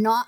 9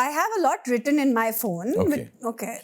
I have a lot written in my phone. Okay.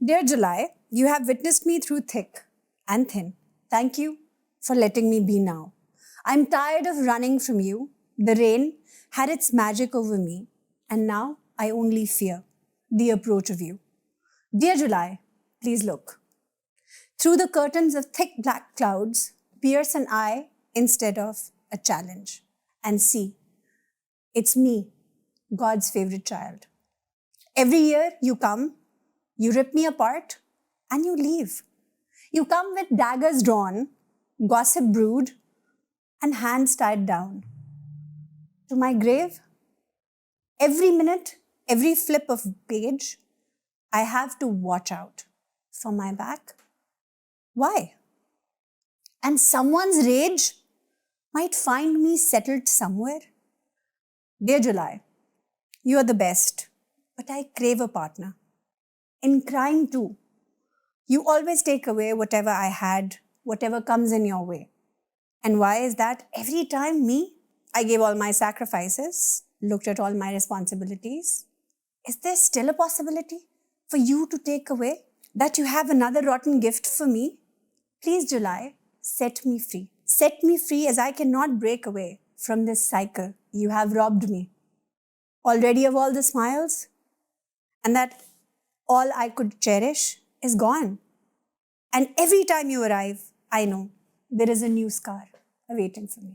Dear July, you have witnessed me through thick and thin. Thank you for letting me be now. I'm tired of running from you. The rain had its magic over me, and now I only fear the approach of you. Dear July, please look. Through the curtains of thick black clouds, pierce an eye instead of a challenge, and see, it's me, God's favorite child. Every year you come, you rip me apart, and you leave. You come with daggers drawn, gossip brewed, and hands tied down. To my grave, every minute, every flip of page, I have to watch out for my back. Why? And someone's rage might find me settled somewhere. Dear July, you are the best, but I crave a partner. In crying too, you always take away whatever I had, whatever comes in your way. And why is that? Every time I gave all my sacrifices, looked at all my responsibilities. Is there still a possibility for you to take away? That you have another rotten gift for me? Please, July, set me free. Set me free, as I cannot break away from this cycle. You have robbed me already of all the smiles, and that all I could cherish is gone. And every time you arrive, I know there is a new scar awaiting for me.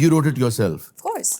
you wrote it yourself? Of course.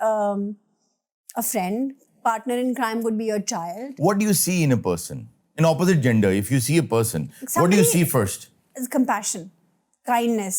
a friend. Partner in crime could be your child. What do you see in a person? In opposite gender, if you see a person, what do you see first? Is compassion, kindness.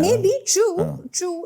maybe true,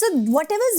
So whatever is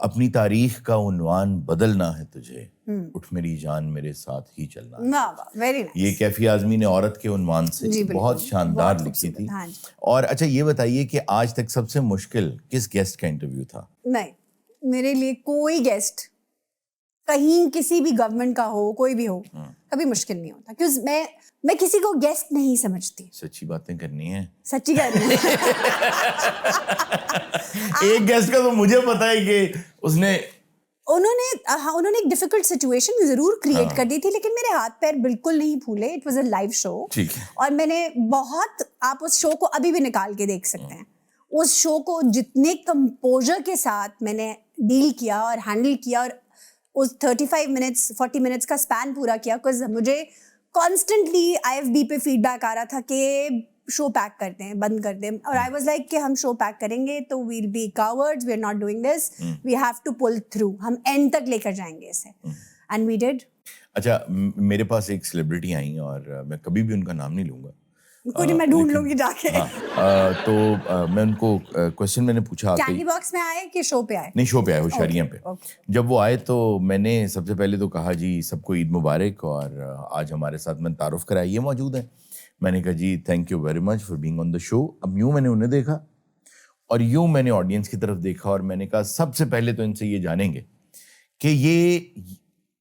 اپنی تاریخ کا عنوان بدلنا ہے تجھے, اٹھ میری جان میرے ساتھ ہی چلنا ہے. Very nice. یہ کیفی اعظمی نے عورت کے عنوان سے بہت شاندار لکھی تھی. اور اچھا یہ بتائیے کہ آج تک سب سے مشکل کس گیسٹ کا انٹرویو تھا؟ نہیں, میرے لیے کوئی گیسٹ کہیں کسی بھی گورنمنٹ کا ہو, کوئی بھی ہو, کبھی مشکل نہیں ہوتا, کیونکہ میں کسی کو گیسٹ نہیں سمجھتی. سچی باتیں کرنی ہیں. سچی کہہ رہی ہوں. ایک گیسٹ کا تو مجھے پتا ہے کہ انہوں نے ایک ڈیفیکلٹ سچویشن ضرور کریٹ کر دی تھی, لیکن میرے ہاتھ پیر بالکل نہیں پھولے. اٹ واز اے لائیو شو, اور میں نے بہت, آپ اس شو کو ابھی بھی نکال کے دیکھ سکتے ہیں, اس شو کو جتنے کمپوزر کے ساتھ میں نے ڈیل کیا اور ہینڈل کیا, اور اس 35 منٹس 40 منٹس کا اسپین پورا کیا, بکاز مجھے کانسٹنٹلی IFB پہ فیڈ بیک آ رہا تھا کہ شو پیک کرتے ہیں, بند کر دیں, اور آئی واز لائک کہ ہم شو پیک کریں گے تو we'll be cowards, we are not doing this, we have to pull through, ہم اینڈ تک لے کر جائیں گے اسے, اینڈ وی ڈیڈ. اچھا, میرے پاس ایک سیلیبریٹی آئیں اور میں کبھی بھی ان کا نام نہیں لوں گا, کوئی نہیں, میں ڈھونڈ لوں گی جا کے. تو میں ان کو کوشچن میں نے پوچھا, کینڈی باکس میں آئے کہ شو پہ آئے؟ نہیں, شو پہ آئے, ہوشیاریاں پہ. جب وہ آئے تو میں نے سب سے پہلے تو کہا جی سب کو عید مبارک, اور آج ہمارے ساتھ میں تعارف کرایا, یہ موجود ہیں. میں نے کہا جی thank you very much for being on the show. اب یوں میں نے انہیں دیکھا اور یوں میں نے آڈینس کی طرف دیکھا, اور میں نے کہا سب سے پہلے تو ان سے یہ جانیں گے کہ یہ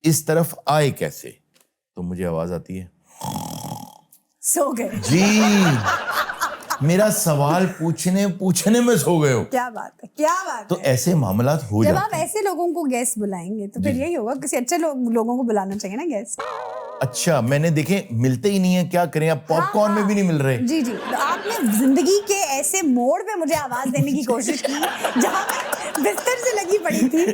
اس طرف آئے کیسے. تو مجھے آواز آتی ہے, سو گئے جی میرا سوال پوچھنے میں سو گئے ہو. کیا بات ہے, کیا بات. تو ایسے معاملات ہو جاتے ہیں. جب آپ ایسے لوگوں کو گیسٹ بلائیں گے تو پھر یہی ہوگا, کسی اچھے لوگوں کو بلانا چاہیے نا گیسٹ. اچھا, میں نے دیکھے ملتے ہی نہیں ہیں, کیا کریں, اب پاپ کارن میں بھی نہیں مل رہے. جی آپ نے زندگی کے ایسے موڑ پہ مجھے آواز دینے کی کوشش کی جہاں بستر سے لگی پڑی تھی,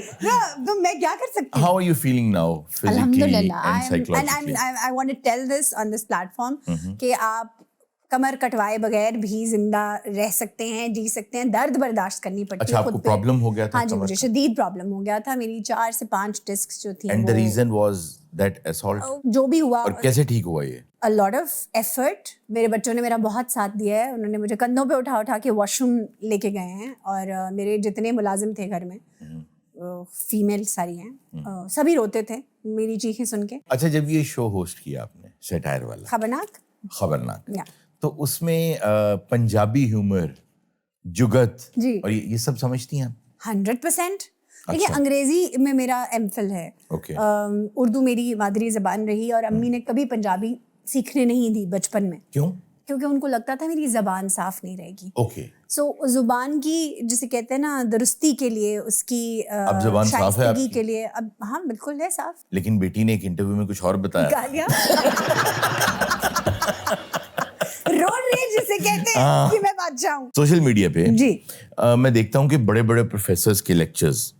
تو میں کیا کر سکتی ہوں. How are you feeling now physically and psychologically? And I want to tell this on this platform کہ آپ کمر کٹوائے بغیر بھی زندہ رہ سکتے ہیں, جی سکتے ہیں, درد برداشت کرنی پڑتی ہے. اچھا, آپ کو پرابلم ہو گیا تھا؟ ہاں جی, مجھے شدید پرابلم ہو گیا تھا, میری 4 سے 5 ڈسکس جو تھیں. And the reason was that assault? جو بھی ہوا. اور کیسے ٹھیک ہوا یہ؟ A lot of effort. میرے بچوں نے میرا بہت ساتھ دیا ہے, انہوں نے مجھے کندھوں پہ اٹھا کے واش روم لے کے گئے ہیں, اور میرے جتنے ملازم تھے گھر میں, فیمیل ساری ہیں, سبھی روتے تھے میری چیخیں سن کے. اچھا, جب یہ شو ہوسٹ کیا آپ نے, سیٹائر والا, خبرناک, تو اس میں پنجابی ہیومر, جگت اور یہ سب سمجھتی ہیں آپ؟ 100%. دیکھیے, انگریزی میں میرا ایم فل ہے, اردو میری مادری زبان رہی, اور امی نے کبھی پنجابی سیکھنے نہیں دی بچپن میں. کیوں؟ کیونکہ ان کو لگتا تھا میری زبان صاف نہیں رہے گی. اوکے. سو زبان کی جسے کہتے ہیں نا درستی کے لیے, اس کی اب زبان صاف ہے آپ کی کے لیے, اب ہاں بالکل ہے صاف. لیکن بیٹی نے ایک انٹرویو میں کچھ اور بتایا, رول ریج جسے کہتے ہیں کہ میں بادشاہ ہوں. سوشل میڈیا پہ جی میں دیکھتا ہوں کہ بڑے بڑے پروفیسرز کے لیکچرز,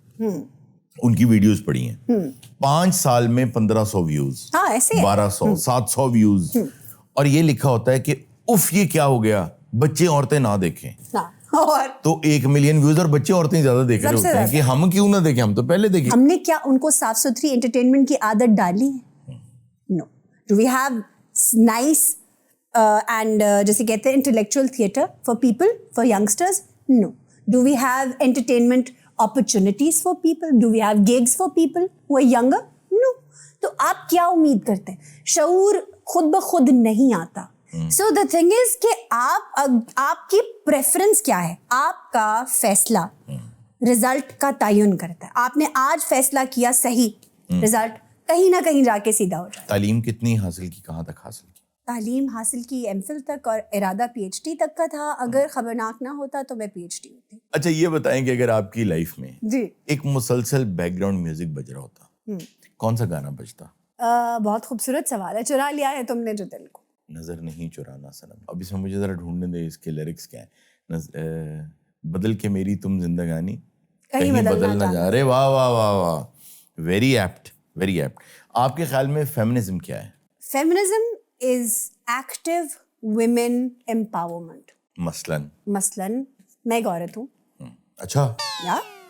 ان کی ویڈیوز پڑی ہیں, 5 سال میں 1500 ویوز, 1200 700 ویوز, اور یہ لکھا ہوتا ہے کہ اف یہ کیا ہو گیا, بچے عورتیں نہ دیکھیں. تو 1 ملین ویوز, اور بچے عورتیں زیادہ دیکھ رہے ہوتے ہیں کہ ہم کیوں نہ دیکھیں, ہم تو پہلے دیکھیں. ہم نے کیا ان کو صاف ستھری انٹرٹینمنٹ کی عادت ڈالی ہے؟ No. Do we have nice and جیسے کہتے ہیں intellectual theatre for people, for youngsters? No. Do we have entertainment opportunities for people? Do we have gigs for people who are younger? No. تو آپ کیا امید کرتے ہیں؟ شعور خود بخود نہیں آتا. So the thing is کہ آپ کی پریفرنس کیا ہے, آپ کا فیصلہ رزلٹ کا تعین کرتا ہے. آپ نے آج فیصلہ کیا صحیح, رزلٹ کہیں نہ کہیں جا کے سیدھا ہو جائے. تعلیم کتنی حاصل کی, کہاں تک حاصل کی؟ تعلیم حاصل کی ایم فل تک, اور ارادہ PhD تک کا تھا. اگر خبرناک نہ ہوتا تو میں PhD ہوتی. اچھا, یہ بتائیں کہ اگر آپ کی لائف میں جی ایک مسلسل بیک گراؤنڈ میوزک بج رہا ہوتا, کون سا گانا بجتا؟ بہت خوبصورت سوال ہے. چرا لیا ہے تم نے جو دل کو. نظر نہیں چرانا صنم. اب اس میں مجھے ذرا ڈھونڈنے دے اس کے لیرکس کیا ہیں. بدل کے میری تم زندگانی کہیں بدل نہ جا رہے. واہ واہ واہ واہ, ویری ایپٹ, ویری ایپٹ. آپ کے خیال میں فیمنزم کیا ہے؟ Feminism is active women empowerment. مثلاً میں ایک عورت ہوں. اچھا,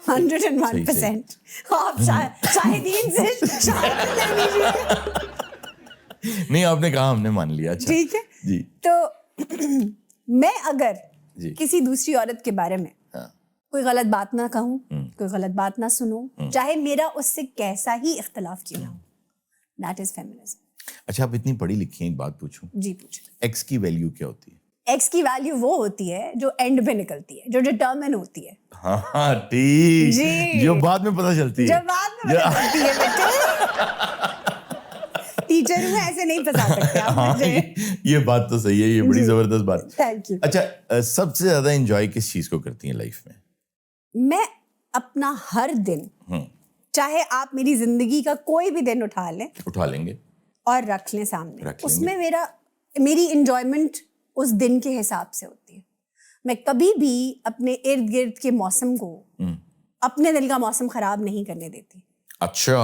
101%. آپ شاہدین سے شاہد لے لیجیے. نہیں, آپ نے کہا, ہم نے مان لیا. اچھا ٹھیک ہے جی. تو میں اگر کسی دوسری عورت کے بارے میں کوئی غلط بات نہ کہوں, کوئی غلط بات نہ سنوں, چاہے میرا اس سے کیسا ہی اختلاف کیوں نہ ہو. That is feminism. اچھا آپ اتنی پڑھی لکھی ہیں, ایک بات پوچھوں, جی پوچھیں. ایکس کی ویلیو کیا ہوتی ہے؟ ایکس کی ویلیو وہ ہوتی ہے جو اینڈ پہ نکلتی ہے, جو ڈٹرمن ہوتی ہے. ہاں ٹھیک, جی, جو بعد میں پتہ چلتی ہے. جو بعد میں پتہ چلتی ہے بیٹے. ٹیچر میں ایسے نہیں پھنسا سکتے آپ مجھے. یہ بات تو صحیح ہے, یہ بڑی زبردست بات. Thank you. اچھا سب سے زیادہ انجوائے کس چیز کو کرتی ہیں لائف میں؟ میں اپنا ہر دن, چاہے آپ میری زندگی کا کوئی بھی دن اٹھا لیں گے اور رکھ لیں سامنے, اس میں میری انجوائمنٹ اس دن کے حساب سے ہوتی ہے. میں کبھی بھی اپنے ارد گرد کے موسم کو اپنے دل کا موسم خراب نہیں کرنے دیتی. اچھا.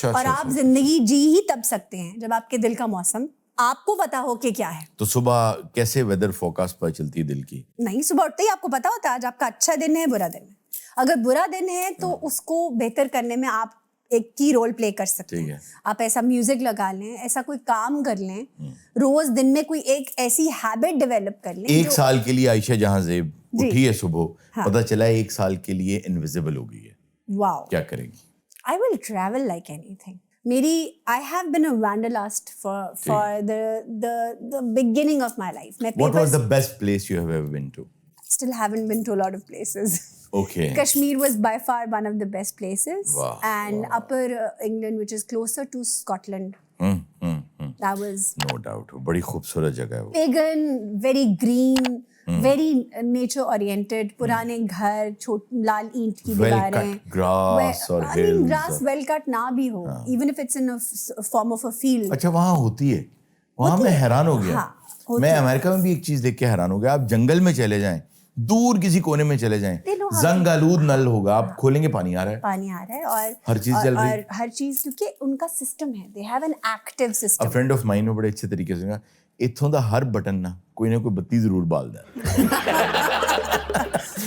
اور آپ زندگی جی ہی تب سکتے ہیں جب آپ کے دل کا موسم آپ کو پتا ہو کہ کیا ہے. تو صبح کیسے ویدر فوکاسٹ پتہ چلتی ہے دل کی؟ نہیں, صبح اٹھتے ہی آپ کو پتا ہوتا ہے آج آپ کا اچھا دن ہے, برا دن ہے. اگر برا دن ہے تو اس کو بہتر کرنے میں آپ ایک کی رول پلے کر سکتے ہیں. آپ ایسا میوزک لگا لیں, ایسا کوئی کام کر لیں, روز دن میں کوئی ایک ایسی ہیبٹ ڈیولپ کر لیں. 1 سال کے لیے عائشہ جہاں زیب اٹھی ہے صبح, پتہ چلا 1 سال کے لیے انویزیبل ہو گئی ہے, واو, کیا کرے گی؟ I will travel like anything. I have been a wanderlust for the beginning of my life. What was the best place you have ever been to? Still haven't been to a lot of places. Okay. Kashmir was by far one of the best places. Wow. And Upper England, which is closer to Scotland. That was No doubt. بڑی خوبصورت جگہ ہے وہ. pagan, very green, very nature oriented, پرانے گھر, لال اینٹ کی دیواریں, well cut grass اور hills. grass well cut نہ بھی ہو, even if it's in a form of a field. اچھا وہاں ہوتی ہے, وہاں میں حیران ہو گیا. میں امریکہ میں بھی ایک چیز دیکھ کے حیران ہو گیا. آپ جنگل میں چلے جائیں, دور کسی کونے میں چلے جائیں, زنگ آلود نل ہوگا, آپ کھولیں گے پانی آ رہا ہے, اور ہر چیز چل رہی ہے, اور ہر چیز, کیونکہ ان کا سسٹم ہے, they have an active system. A friend of mine نے بڑے اچھے طریقے سے کہا, اتھوں دا ہر بٹن نا کوئی نہ کوئی بتی ضرور بال دے.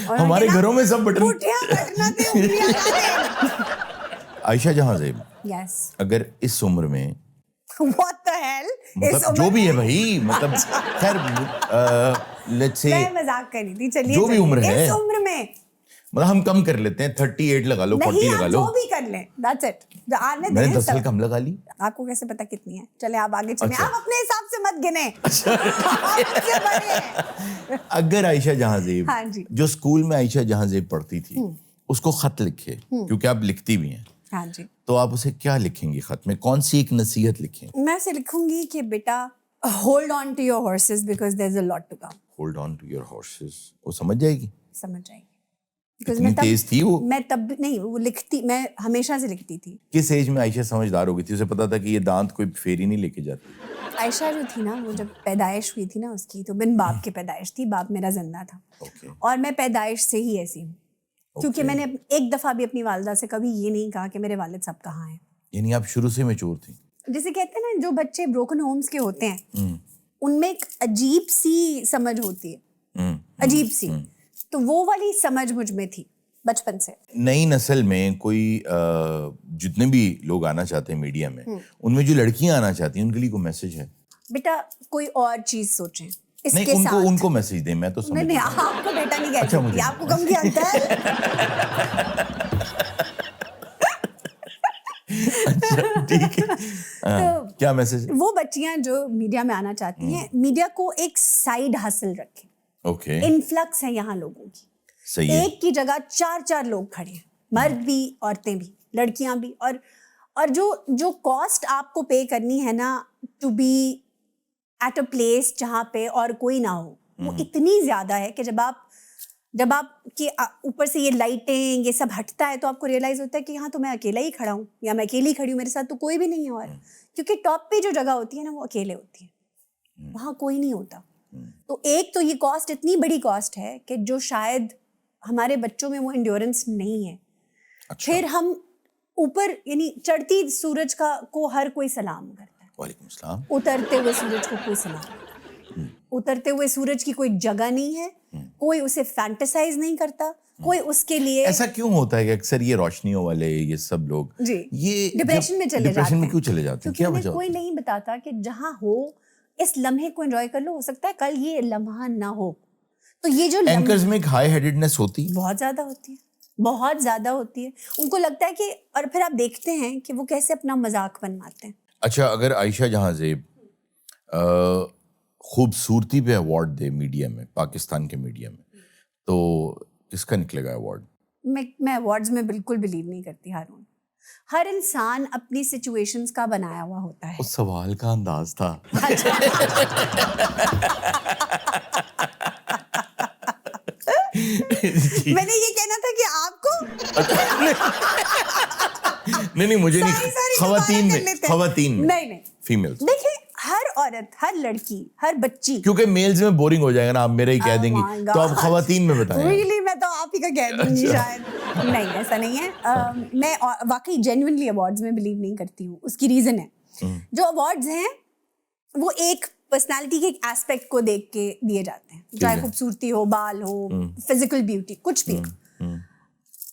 ہمارے گھروں میں سب بٹن. عائشہ جہاں زیب, اگر اس عمر میں What the hell? مطلب جو بھی ہے بھائی, مطلب خیر لیٹس سے میں مذاق کر رہی تھی, چلیے جو بھی عمر ہے, اس عمر میں مطلب ہم کم کر لیتے ہیں, 38 لگا لو, 40 لگا لو, جو بھی کر لیں, that's it. میں نے 10 سال کم لگا لی. آپ کو کیسے پتا کتنی ہے؟ چلیں آپ آگے چلیں, آپ اپنے حساب سے مت گنیں. اگر عائشہ جہاں زیب جو اسکول میں عائشہ جہاں زیب پڑھتی تھی اس کو خط لکھے, کیونکہ آپ لکھتی بھی ہیں, ہاں جی, تو آپ اسے کیا لکھیں گی خط میں, کون سی ایک نصیحت لکھیں؟ میں اسے لکھوں گی کہ بیٹا hold on to your horses because there's a lot to come. Hold on to your horses. وہ سمجھ جائے گی, سمجھ جائے گی. اتنی تیز تھی وہ. میں تب نہیں, وہ لکھتی, میں ہمیشہ سے لکھتی تھی. کس ایج میں عائشہ سمجھدار ہو گئی تھی, اسے پتا تھا کہ یہ دانت کوئی پھیری نہیں لے کے جاتی؟ عائشہ جو تھی نا, وہ جب پیدائش ہوئی تھی نا اس کی, تو بن باپ کی پیدائش تھی, باپ میرا زندہ تھا, اور میں پیدائش سے ہی ایسی ہوں, کیونکہ میں نے ایک دفعہ بھی اپنی والدہ سے کبھی یہ نہیں کہا کہ میرے والد صاحب کہاں ہیں. یعنی آپ شروع سے میچور تھیں. جسے کہتے ہیں نا, جو بچے بروکن ہومز کے ہوتے ہیں ان میں ایک عجیب سی سمجھ ہوتی ہے, عجیب سی, تو وہ والی سمجھ مجھ میں تھی بچپن سے. نئی نسل میں کوئی جتنے بھی لوگ آنا چاہتے ہیں میڈیا میں, ان میں جو لڑکیاں آنا چاہتی ہیں ان کے لیے کوئی میسج ہے؟ بیٹا کوئی اور چیز سوچیں اس نہیں, کے ساتھ. ان کو میسج دیں, میں تو سمجھ نہیں, آپ کو بیٹا نہیں کہتی, آپ کو کم کیا ہوتا ہے. ٹھیک ہے, کیا میسج؟ وہ بچیاں جو میڈیا میں آنا چاہتی ہیں, میڈیا کو ایک سائیڈ حاصل رکھیں. اوکے, انفلکس ہے یہاں لوگوں کی, ایک کی جگہ 4 لوگ کھڑے ہیں, مرد بھی, عورتیں بھی, لڑکیاں بھی, اور جو کاسٹ آپ کو پے کرنی ہے نا to be at a place جہاں پہ اور کوئی نہ ہو, وہ اتنی زیادہ ہے کہ جب آپ کے اوپر سے یہ لائٹیں یہ سب ہٹتا ہے تو آپ کو ریئلائز ہوتا ہے کہ ہاں تو میں اکیلا ہی کھڑا ہوں, یا میں اکیلی کھڑی ہوں, میرے ساتھ تو کوئی بھی نہیں ہے. اور کیونکہ ٹاپ پہ جو جگہ ہوتی ہے نا وہ اکیلے ہوتی ہے, وہاں کوئی نہیں ہوتا. تو ایک تو یہ کاسٹ اتنی بڑی کاسٹ ہے کہ جو شاید ہمارے بچوں میں وہ انڈیورنس نہیں ہے. پھر ہم اوپر, یعنی چڑھتی سورج کو ہر کوئی سلام کرتا ہے, وعلیکم السلام, اترتے ہوئے سورج کو کوئی سلام کرتا ہے. اترتے ہوئے سورج کی کوئی جگہ نہیں ہے, کوئی اسے فینٹیسائز نہیں کرتا, کوئی اس کے لیے. ایسا کیوں ہوتا ہے کہ اکثر یہ روشنیوں والے یہ سب لوگ یہ ڈپریشن میں کیوں چلے جاتے ہیں؟ کیا وجہ؟ کوئی نہیں بتاتا کہ جہاں ہو اس لمحے کو انجوائے کر لو, ہو سکتا ہے کل یہ لمحہ نہ ہو. تو یہ جو اینکرز میں ایک ہائی ہیڈڈنس ہوتی ہے, بہت زیادہ ہوتی ہے, بہت زیادہ ہوتی ہے. ان کو لگتا ہے کہ, اور پھر آپ دیکھتے ہیں کہ وہ کیسے اپنا مذاق بنواتے ہیں. اچھا اگر عائشہ جہاں زیب خوبصورتی پہ ایوارڈ دے میڈیا میں, پاکستان کے میڈیا میں, تو کس کا نکلے گا ایوارڈ؟ میں ایوارڈز میں بالکل بلیو نہیں کرتی ہارون. ہر انسان اپنی سچویشنز کا بنایا ہوا ہوتا ہے. اس سوال کا انداز تھا. میں نے یہ کہنا تھا کہ آپ کو نہیں مجھے نہیں, خواتین میں نہیں فیمیلز. دیکھیں ہر عورت, ہر لڑکی, ہر بچی, کیونکہ میلز میں بورنگ ہو جائے گا نا, آپ میرا ہی کہہ دیں گی, تو آپ خواتین میں بتائیں. ریئلی میں تو آپ ہی کا کہہ دوں گی شاید. نہیں ایسا نہیں ہے. میں واقعی جینوئنلی ایوارڈز میں بلیو نہیں کرتی ہوں. اس کی ریزن ہے, جو ایوارڈز ہیں وہ ایک پرسنالٹی کے ایک ایسپیکٹ کو دیکھ کے دیے جاتے ہیں, چاہے خوبصورتی ہو, بال ہو, فزیکل بیوٹی, کچھ بھی.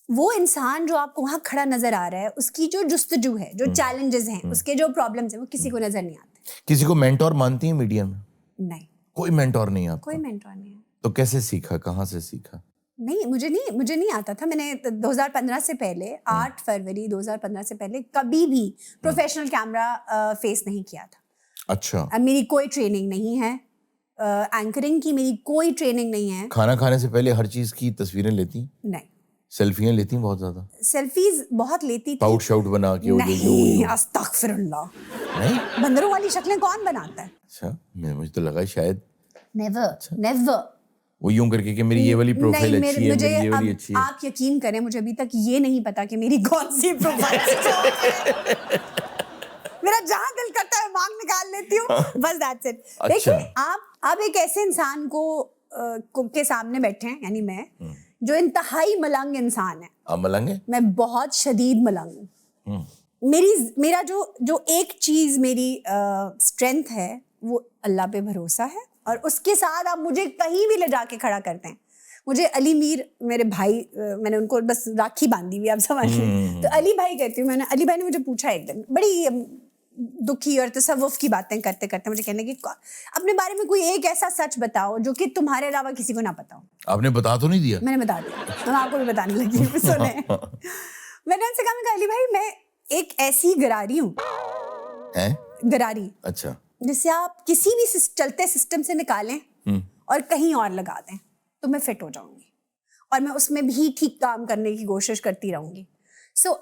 وہ انسان جو آپ کو وہاں کھڑا نظر آ رہا ہے, اس کی جو جستجو ہے, جو چیلنجز ہیں, اس کے جو پرابلمز ہیں, وہ کسی کو نظر نہیں آتے. کسی کو مینٹور مانتی ہیں میڈیا میں؟ نہیں, کوئی مینٹور نہیں آپ؟ کوئی مینٹور نہیں ہے. تو کیسے سیکھا, کہاں سے سیکھا؟ نہیں مجھے نہیں آتا تھا. میں نے 2015 سے پہلے, 8 فروری 2015 سے پہلے کبھی بھی پروفیشنل کیمرہ فیس نہیں کیا تھا. اچھا. میری کوئی ٹریننگ نہیں ہے اینکرنگ کی, میری کوئی ٹریننگ نہیں ہے. کھانا کھانے سے پہلے ہر چیز کی تصویریں لیتی؟ نہیں. سیلفیاں لیتی ہیں بہت زیادہ؟ سیلفیز بہت لیتی تھی. پاؤٹ شاؤٹ بنا کے؟ نہیں استغفر اللہ, نہیں, بندروں والی شکلیں کون بناتا ہے؟ اچھا مجھے تو لگا شاید. نیور. وہ یوں کر کے کہ میری یہ والی پروفائل اچھی ہے, میری یہ والی اچھی ہے. آپ یقین کریں مجھے ابھی تک یہ نہیں پتا کہ میری کون سی پروفائل ہے. میرا جہاں دل کرتا ہے مانگ نکال لیتی ہوں, بس دیٹس اٹ. دیکھیں آپ ایک ایسے انسان کو کے سامنے بیٹھے ہیں, یعنی میں, جو انتہائی ملنگ انسان ہے. آپ ملنگ ہیں؟ میں بہت شدید ملنگ ہوں. میرا جو ایک چیز میری اسٹرینتھ ہے وہ اللہ پہ بھروسہ ہے, اور اس کے ساتھ آپ مجھے کہیں بھی لے جا کے کھڑا کرتے ہیں. مجھے علی میر میرے بھائی, میں نے ان کو بس راکھی باندھی ہوئی, آپ سمجھ لیں, تو علی بھائی کہتی ہوں. علی بھائی نے مجھے پوچھا ایک دن, بڑی دکھی اور تصوف کی باتیں کرتے کرتے مجھے کہنے کہ اپنے بارے میں کوئی ایک ایسا سچ بتاؤ جو کہ تمہارے علاوہ کسی کو نہ پتا ہو. آپ نے بتا تو نہیں دیا؟ میں نے بتا دیا, میں آپ کو بھی بتانے لگی. سنیں, میں نے ان سے کہا علی بھائی میں ایک ایسی گراری ہوں, گراری, اچھا, جسے آپ کسی بھی چلتے سسٹم سے نکالیں اور کہیں اور لگا دیں تو میں فٹ ہو جاؤں گی, اور میں اس میں بھی ٹھیک کام کرنے کی کوشش کرتی رہوں گی. سو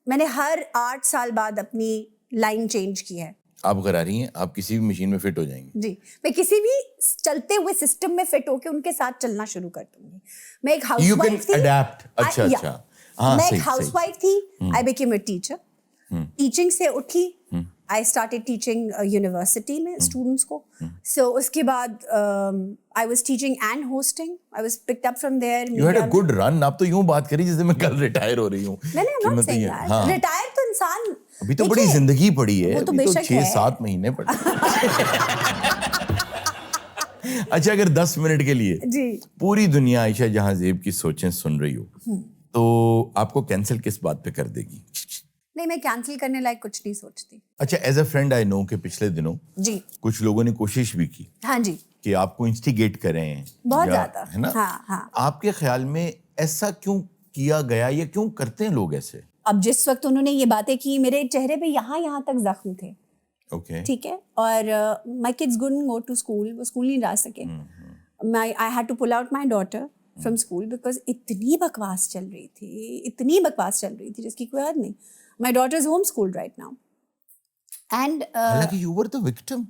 میں نے ہر 8 سال بعد اپنی لائن چینج کی ہے. آپ غراری ہیں, آپ کسی بھی مشین میں فٹ ہو جائیں گی. جی, میں کسی بھی چلتے ہوئے سسٹم میں فٹ ہو کے ان کے ساتھ چلنا شروع کر دوں گی. میں ایک ہاؤس وائف تھی. اچھا, میں ایک ہاؤس وائف تھی. I became a teacher. Teaching سے اٹھی, آئی اسٹارٹیڈ ٹیچنگ یونیورسٹی میں اسٹوڈنٹس کو. سو اس کے بعد I was teaching and hosting. I was picked up from there. You had a good run. آپ تو یوں بات کری جیسے میں کل ریٹائر ہو رہی ہوں. ریٹائر تو انسان ابھی تو بڑی زندگی پڑی ہے, وہ تو بے شک 6-7 مہینے پڑے. اچھا اگر 10 منٹ کے لیے پوری دنیا عائشہ جہاں زیب کی سوچیں سن رہی ہو تو آپ کو کینسل کس بات پہ کر دے گی؟ نہیں, میں کینسل کرنے لائق کچھ نہیں سوچتی. اچھا, ایز اے فرینڈ آئی نو کہ پچھلے دنوں جی کچھ لوگوں نے کوشش بھی کی, ہاں جی, کہ آپ کو انسٹیگیٹ کریں بہت زیادہ, ہے نا. ہاں. آپ کے خیال میں ایسا کیوں کیا گیا, یا کیوں کرتے ہیں لوگ ایسے؟ اب جس وقت انہوں نے یہ باتیں کی, میرے چہرے پہ یہاں تک زخم تھے. ٹھیک ہے, اور my kids couldn't go to school, وہ اسکول نہیں جا سکے. I had to pull out my daughter from school because اتنی بکواس چل رہی تھی جس کی کوئی حد نہیں. My daughter is homeschooled right now. And حالانکہ you were the victim.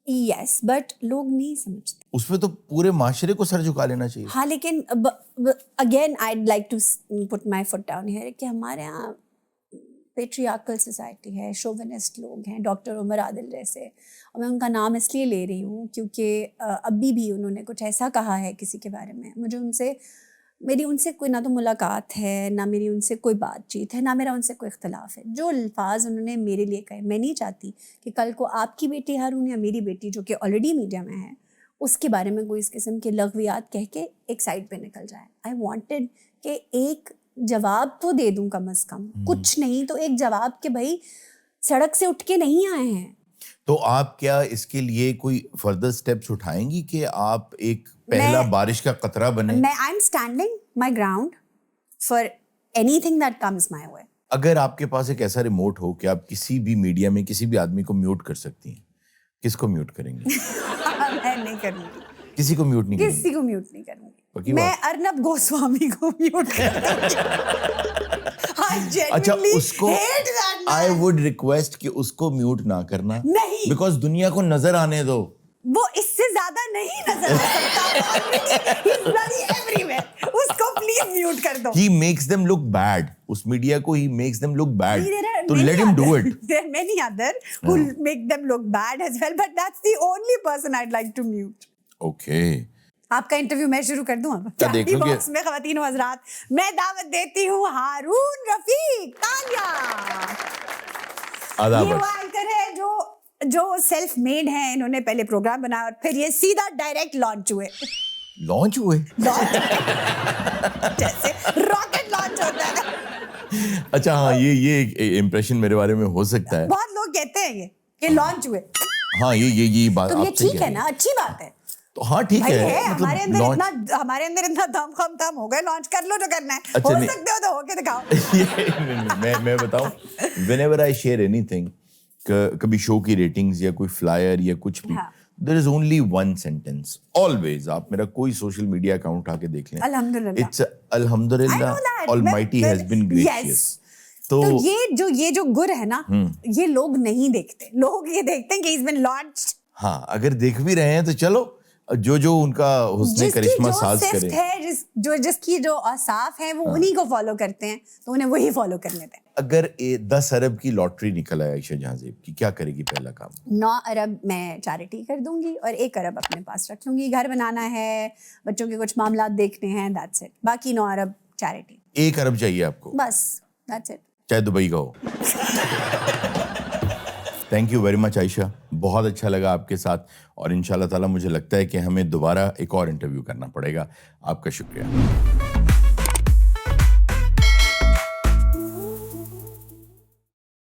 Yes, but لوگ نہیں سمجھتے. اس میں تو پورے معاشرے کو سر جھکا لینا چاہیے. ہاں, لیکن again I'd like to put my foot down here کہ ہمارے یہاں پیٹریارکل سوسائٹی ہے, شوونسٹ لوگ ہیں, ڈاکٹر عمر عادل جیسے, اور میں ان کا نام اس لیے لے رہی ہوں کیونکہ ابھی بھی انہوں نے کچھ ایسا کہا ہے کسی کے بارے میں. مجھے میری ان سے کوئی نہ تو ملاقات ہے, نہ میری ان سے کوئی بات چیت ہے, نہ میرا ان سے کوئی اختلاف ہے. جو الفاظ انہوں نے میرے لیے کہے, میں نہیں چاہتی کہ کل کو آپ کی بیٹی ہارون یا میری بیٹی جو کہ آلریڈی میڈیا میں ہے اس کے بارے میں کوئی اس قسم کے لغویات کہہ کے ایک سائڈ پہ نکل جائے. آئی وانٹیڈ کہ ایک جواب تو دے دوں کم از کم, کچھ نہیں تو ایک جواب کہ بھائی سڑک سے اٹھ کے نہیں آئے ہیں. تو آپ کیا اس کے لیے کوئی فردر اسٹیپس اٹھائیں گی کہ آپ ایک پہلا بارش کا قطرہ بنے؟ میں I am standing my ground for anything that comes my way. اگر آپ کے پاس ایک ایسا ریموٹ ہو کہ آپ کسی بھی میڈیا میں کسی بھی آدمی کو میوٹ کر سکتی ہیں, کس کو میوٹ کریں گی؟ میں نہیں کروں گی, کسی کو میوٹ نہیں کریں گی؟ کسی کو میوٹ نہیں کروں گی. میں ارنب گوسوامی کو میوٹ کر دوں گی. اچھا, اس کو آئی ووڈ ریکویسٹ کہ اس کو میوٹ نہ کرنا, نہیں, بیکاز دنیا کو نظر آنے دو. وہ اس سے زیادہ نہیں نظر آ سکتا. اس کو پلیز میوٹ کر دو. He makes them look bad. اس میڈیا کو he makes them look bad. تو let him do it. There are many other who make them look bad as well, but that's the only person I'd like to mute. Okay. آپ کا interview میں شروع کر دوں اب. Candy box میں خواتین و حضرات, میں دعوت دیتی ہوں ہارون رفیق. تالیہ. آداب. یہ وہ اینکر ہے جو سیلف میڈ ہیں. انہوں نے پہلے پروگرام بنایا اور پھر یہ سیدھا ڈائریکٹ لانچ ہوئے. لانچ ہوئے جیسے راکٹ لانچ ہوتا ہے. اچھا ہاں, یہ امپریشن میرے بارے میں ہو سکتا ہے. بہت لوگ کہتے ہیں یہ کہ لانچ ہوئے. ہاں یہ بات تو یہ ٹھیک ہے نا, اچھی بات ہے. تو ہاں ٹھیک ہے, ہمارے اندر اتنا دم خم ہو گئے, لانچ کر لو جو کرنا ہے. ہو سکتے ہو تو ہو کے دکھاؤ. میں بتاؤں, whenever I share anything, کبھی شو کی ریٹنگز یا کوئی فلائر یا کچھ بھی, there is only one sentence always. آپ میرا کوئی سوشل میڈیا اکاؤنٹ آ کے دیکھ لیں, it's الحمدللہ Almighty has been gracious. تو یہ جو گر ہے نا, یہ لوگ نہیں دیکھتے. لوگ یہ دیکھتے ہیں کہ he's been launched. ہاں, اگر دیکھ بھی رہے ہیں تو چلو, جو ان کا حسن کرشمہ ساز کرے, جس کی جو اوصاف ہیں وہ انہی کو فالو کرتے ہیں, تو انہیں وہی فالو کرنے دیں. اگر 10 ارب کی لاٹری نکل آئے عائشہ جہاں زیب کی, کیا کرے گی پہلا کام؟ 9 ارب میں چیریٹی کر دوں گی اور 1 ارب اپنے پاس رکھ لوں گی. گھر بنانا ہے, بچوں کے کچھ معاملات دیکھنے ہیں, دیٹس اٹ. باقی 9 ارب چیریٹی. 1 ارب چاہیے آپ کو بس, دیٹس اٹ. چاہے دبئی کا ہو. تھینک یو ویری مچ عائشہ, بہت اچھا لگا آپ کے ساتھ, اور ان شاء اللہ تعالیٰ مجھے لگتا ہے کہ ہمیں دوبارہ ایک اور انٹرویو کرنا پڑے گا. آپ کا شکریہ.